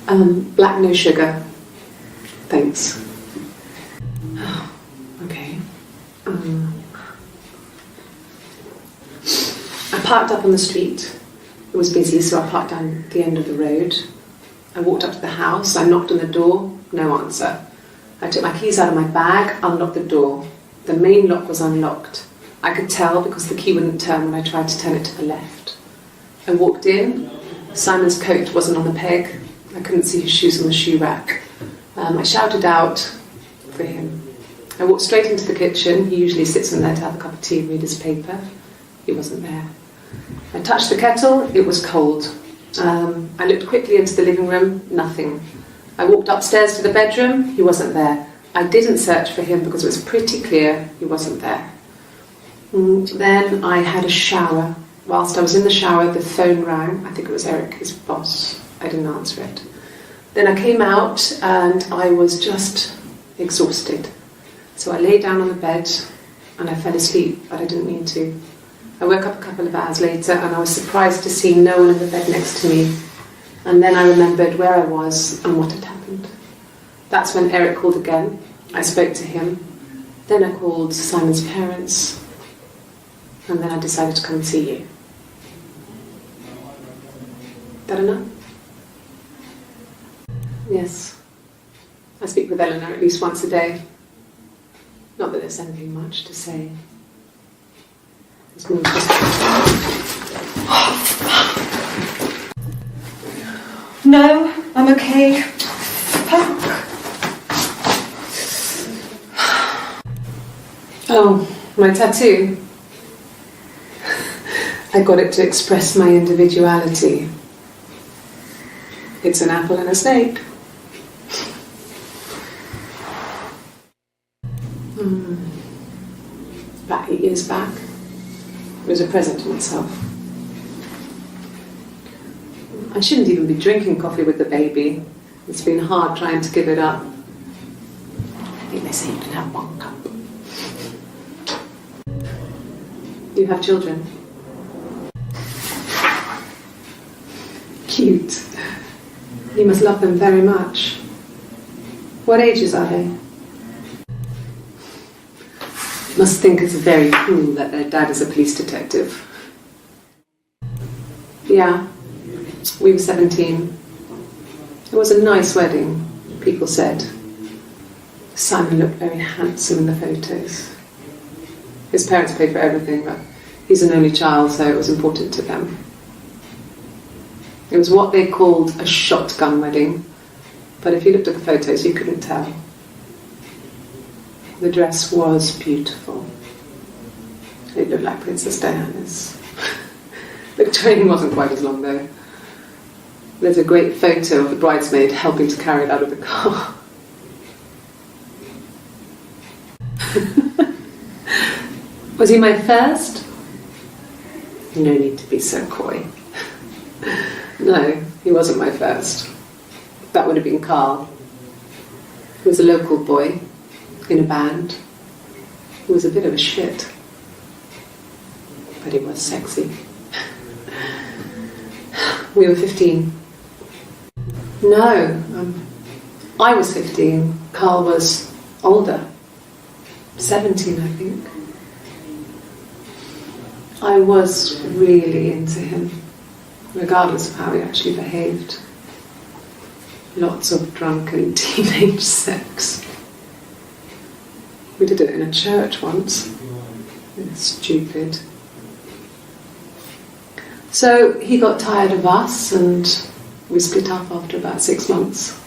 Black, no sugar. Thanks. Okay. I parked up on the street. It was busy, so I parked down the end of the road. I walked up to the house. I knocked on the door. No answer. I took my keys out of my bag, unlocked the door. The main lock was unlocked. I could tell because the key wouldn't turn when I tried to turn it to the left. I walked in. Simon's coat wasn't on the peg. I couldn't see his shoes on the shoe rack. I shouted out for him. I walked straight into the kitchen. He usually sits in there to have a cup of tea and read his paper. He wasn't there. I touched the kettle. It was cold. I looked quickly into the living room. Nothing. I walked upstairs to the bedroom. He wasn't there. I didn't search for him because it was pretty clear he wasn't there. Then I had a shower. Whilst I was in the shower, the phone rang. I think it was Eric, his boss. I didn't answer it. Then I came out and I was just exhausted. So I lay down on the bed and I fell asleep, but I didn't mean to. I woke up a couple of hours later and I was surprised to see no one in the bed next to me. And then I remembered where I was and what had happened. That's when Eric called again. I spoke to him. Then I called Simon's parents. And then I decided to come and see you. Is that enough? Yes. I speak with Eleanor at least once a day. Not that there's anything much to say. It's more just... No, I'm okay. Fuck. Oh, my tattoo. I got it to express my individuality. It's an apple and a snake. About 8 years back, it was a present to myself. I shouldn't even be drinking coffee with the baby. It's been hard trying to give it up. I think they say you can have 1 cup. You have children? Cute. You must love them very much. What ages are they? Must think it's very cool that their dad is a police detective. Yeah, we were 17. It was a nice wedding, people said. Simon looked very handsome in the photos. His parents paid for everything, but he's an only child, so it was important to them. It was what they called a shotgun wedding, but if you looked at the photos, you couldn't tell. The dress was beautiful. It looked like Princess Diana's. The train wasn't quite as long though. There's a great photo of the bridesmaid helping to carry it out of the car. Was he my first? No need to be so coy. No, he wasn't my first. That would have been Carl. He was a local boy in a band. He was a bit of a shit, but he was sexy. We were 15. No, I was 15. Carl was older, 17 I think. I was really into him, regardless of how he actually behaved. Lots of drunken teenage sex. We did it in a church once. It was stupid. So he got tired of us and we split up after about 6 months.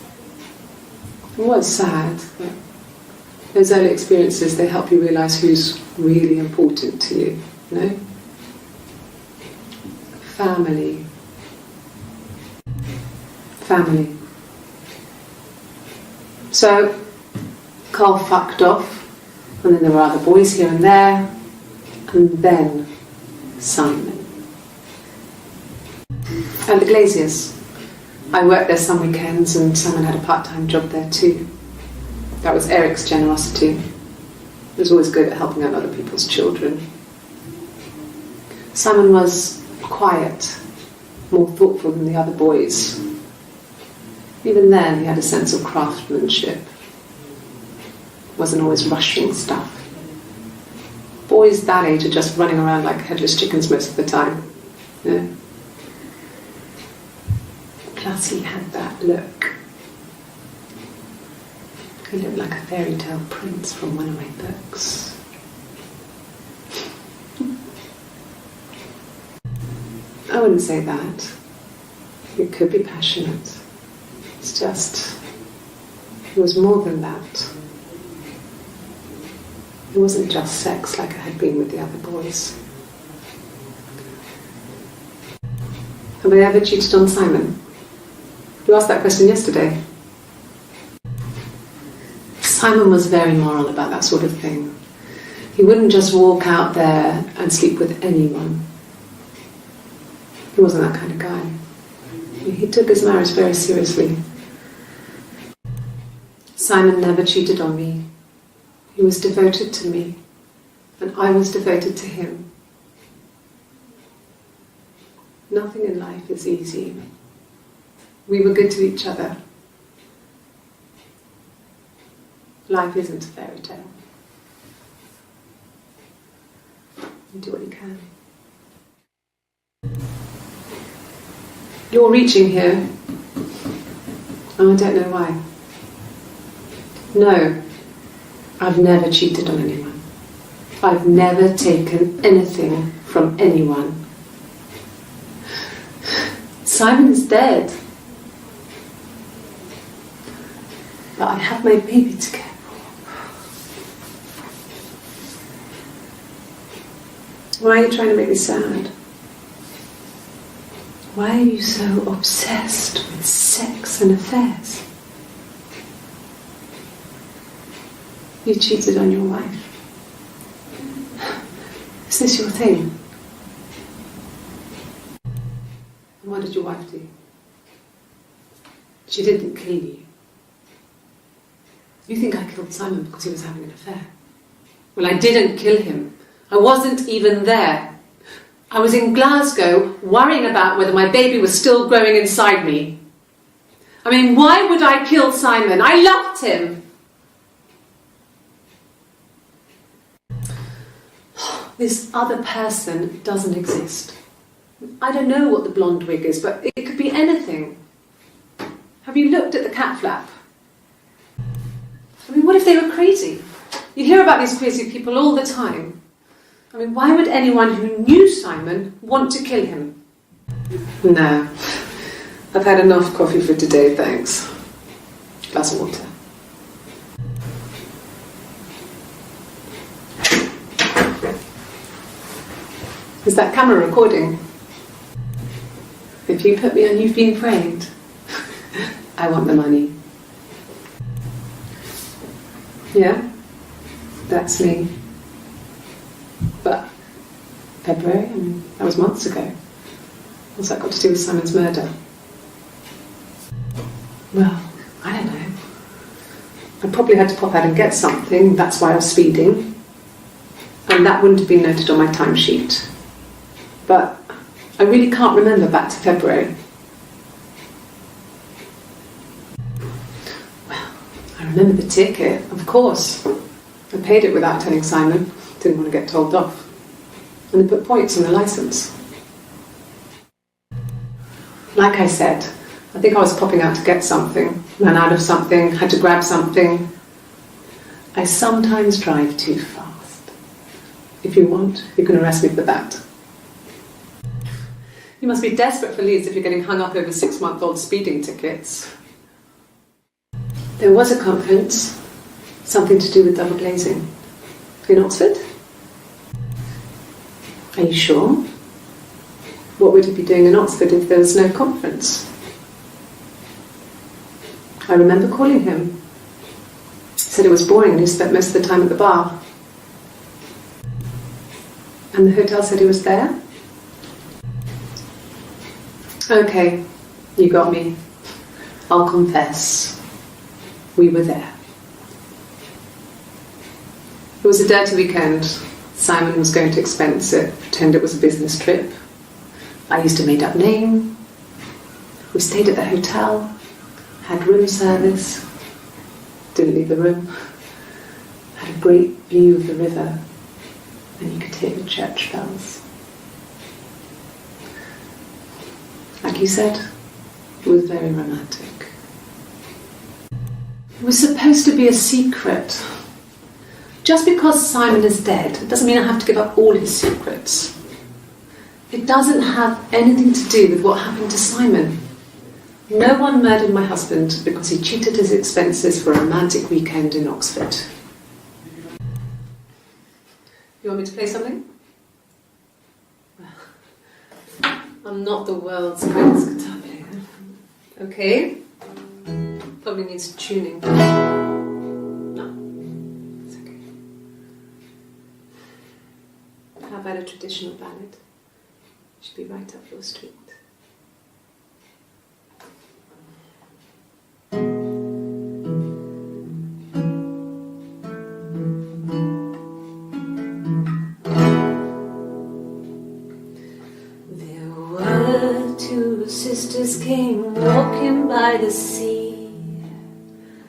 It was sad, but those early experiences, they help you realise who's really important to you, you know? Family. Family. So Carl fucked off, and then there were other boys here and there, and then Simon. And the Glaziers. I worked there some weekends and Simon had a part-time job there too. That was Eric's generosity. He was always good at helping out other people's children. Simon was quiet, more thoughtful than the other boys. Even then, he had a sense of craftsmanship. Wasn't always rushing stuff. Boys that age are just running around like headless chickens most of the time. Yeah. Plus he had that look. He looked like a fairy tale prince from one of my books. I wouldn't say that. It could be passionate. It's just, it was more than that. It wasn't just sex like it had been with the other boys. Have I ever cheated on Simon? You asked that question yesterday. Simon was very moral about that sort of thing. He wouldn't just walk out there and sleep with anyone. He wasn't that kind of guy. He took his marriage very seriously. Simon never cheated on me. He was devoted to me, and I was devoted to him. Nothing in life is easy. We were good to each other. Life isn't a fairy tale. You do what you can. You're reaching here, and I don't know why. No, I've never cheated on anyone. I've never taken anything from anyone. Simon is dead. But I have my baby to care for. Why are you trying to make me sad? Why are you so obsessed with sex and affairs? You cheated on your wife. Is this your thing? And what did your wife do? She didn't kill you. You think I killed Simon because he was having an affair? Well, I didn't kill him. I wasn't even there. I was in Glasgow worrying about whether my baby was still growing inside me. I mean, why would I kill Simon? I loved him. This other person doesn't exist. I don't know what the blonde wig is, but it could be anything. Have you looked at the cat flap? I mean, what if they were crazy? You hear about these crazy people all the time. I mean, why would anyone who knew Simon want to kill him? No. I've had enough coffee for today, thanks. Glass of water. Is that camera recording? If you put me on, you've been framed. I want the money. Yeah, that's me. But February, I mean, that was months ago. What's that got to do with Simon's murder? Well, I don't know. I probably had to pop out and get something, that's why I was speeding. And that wouldn't have been noted on my timesheet. But I really can't remember back to February. Well, I remember the ticket, of course. I paid it without telling Simon. Didn't want to get told off. And they put points on the licence. Like I said, I think I was popping out to get something, ran out of something, had to grab something. I sometimes drive too fast. If you want, you can arrest me for that. You must be desperate for leads if you're getting hung up over 6-month-old speeding tickets. There was a conference, something to do with double glazing. In Oxford? Are you sure? What would he be doing in Oxford if there was no conference? I remember calling him. He said it was boring and he spent most of the time at the bar. And the hotel said he was there? Okay, you got me. I'll confess. We were there. It was a dirty weekend. Simon was going to expense it, pretend it was a business trip. I used a made-up name. We stayed at the hotel. Had room service, didn't leave the room. Had a great view of the river, and you could hear the church bells. Like you said, it was very romantic. It was supposed to be a secret. Just because Simon is dead, it doesn't mean I have to give up all his secrets. It doesn't have anything to do with what happened to Simon. No one murdered my husband because he cheated his expenses for a romantic weekend in Oxford. You want me to play something? I'm not the world's greatest guitar player. Okay? Probably needs tuning. No, it's okay. How about a traditional ballad? Should be right up your street. Sisters came walking by the sea.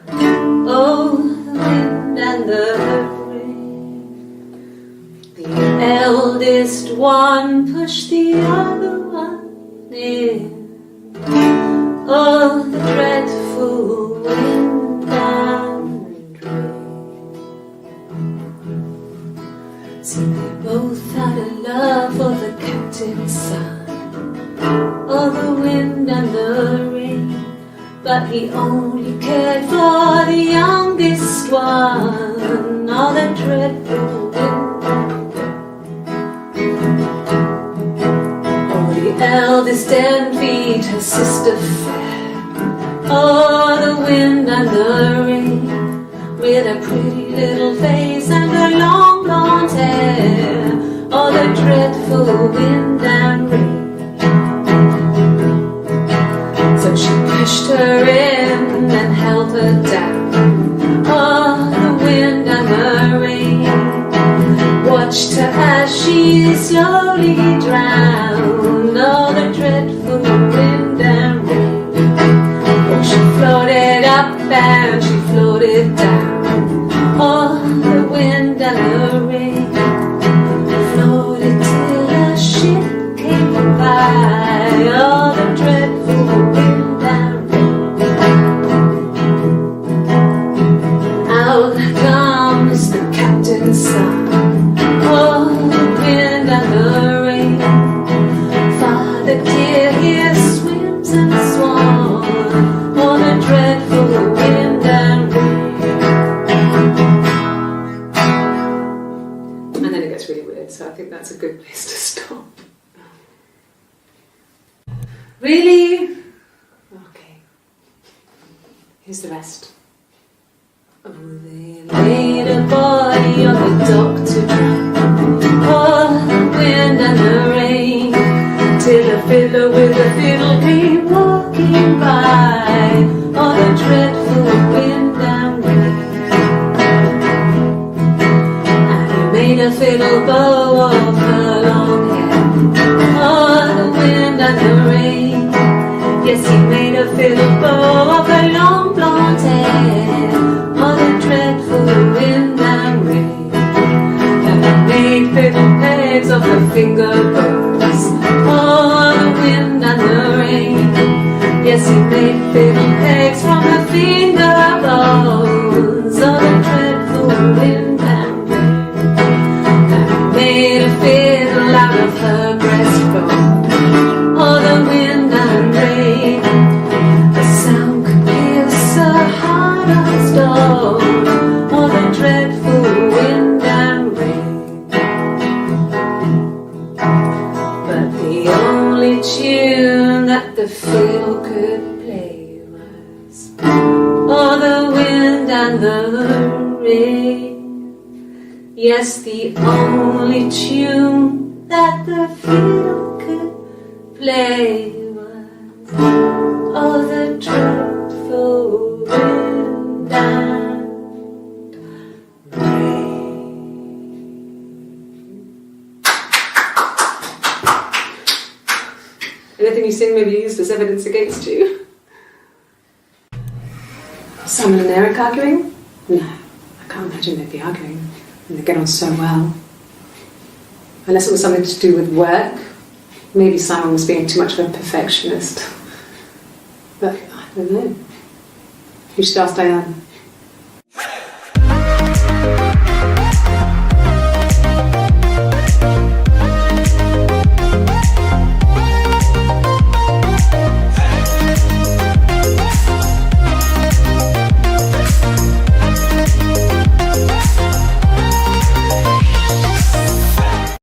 Oh, the wind and the rain. The eldest one pushed the other one in. Oh, the dreadful wind and rain. See, they both had a love for the captain's son. Oh, the wind and the rain, but he only cared for the youngest one. Oh, the dreadful wind and rain. Oh, the eldest envied her sister fair. Oh, the wind and the rain, with a pretty little face and her long blonde hair. Oh, the dreadful wind and rain. So she pushed her in and held her down. Oh, the wind and the rain watched her as she slowly drowned. Oh, the dreadful wind and rain. Oh, she floated up and she floated down. Oh, the wind and the rain floated till a ship came by. Oh, the dreadful wind and rain. Out comes the captain's son. Oh, the wind and the rain. Father dear, here swims and swan. Oh, the dreadful wind and rain. And then it gets really weird, so I think that's a good place to stop. Really? Okay. Here's the rest. Oh, they laid a body on the dock to drown. Oh, the wind and the rain, till a fiddler with a fiddle came walking by. Oh, the dreadful wind and rain. And he made a fiddle bow of her long hair. Oh, the wind and the rain. Yes, he made a fiddle bow of her long blonde hair. Oh, the dreadful wind and rain. And he made fiddle pegs of her finger bones. Oh, the wind and the rain. Yes, he made fiddle pegs from her finger bones. Oh, the dreadful wind and rain. And he made a fiddle out of her breastbone. Oh, the wind and rain. The sound could pierce a heart of stone. Oh, the dreadful wind and rain. But the only tune that the fiddle could play was oh, the wind and the rain. Yes, the only tune that the fiddle could play was oh, the dreadful wind and rain. Anything you sing may be used as evidence against you. Simon and Eric arguing? No, I can't imagine they'd be arguing. And they get on so well. Unless it was something to do with work. Maybe Simon was being too much of a perfectionist. But I don't know. You should ask Diane.